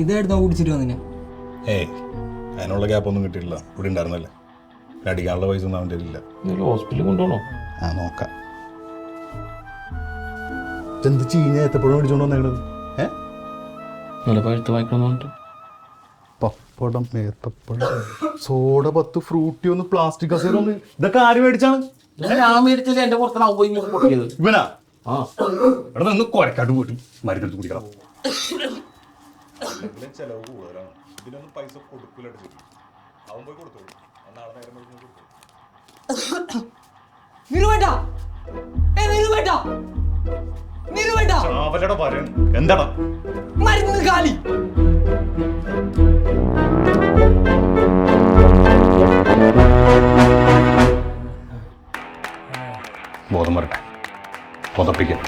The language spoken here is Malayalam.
ഇതായിരുന്നു കുടിച്ചിട്ട് വന്നില്ല. ഏയ് അതിനുള്ള ഗ്യാപ്പൊന്നും കിട്ടിയില്ല. ഇവിടെ ഉണ്ടായിരുന്നല്ലേ. അടിക്കാനുള്ള പൈസ ഒന്നും അവൻ്റെ ഇല്ല. ഹോസ്പിറ്റലിൽ കൊണ്ടുപോകണോ? ആ നോക്കാം. എന്ത് ചീഞ്ഞ എത്തപ്പോഴും മേടിച്ചോണ്ട് വന്നേക്കണത്? നല്ല പഴുത്ത് വായിക്കണമെന്നുണ്ട്. പപ്പടം, ഏത്തപ്പഴം, സോഡ 10, ഫ്രൂട്ടി 1, പ്ലാസ്റ്റിക് കസേര 1. ഇതൊക്കെ ആര് മേടിച്ചാണ്? ഞാൻ മേടിച്ചത് എന്റെ പുറത്താണ് പൊട്ടിയത്. ഇവനാ? ആ ഇവിടെ നിന്ന് കൊരക്കാട്ട് പോയിട്ട് മരുന്നെടുത്ത് കുടിക്കണം. ചെലവ് കൂടുതലാണ്. ഇതിനൊന്നും പൈസ കൊടുക്കില്ല. അവൻ പോയി കൊടുത്തോളൂ. നാളെ നേരം എന്താടാ മരുന്ന് കാലി. ബോധം വരട്ടെ. പുതപ്പിക്കാൻ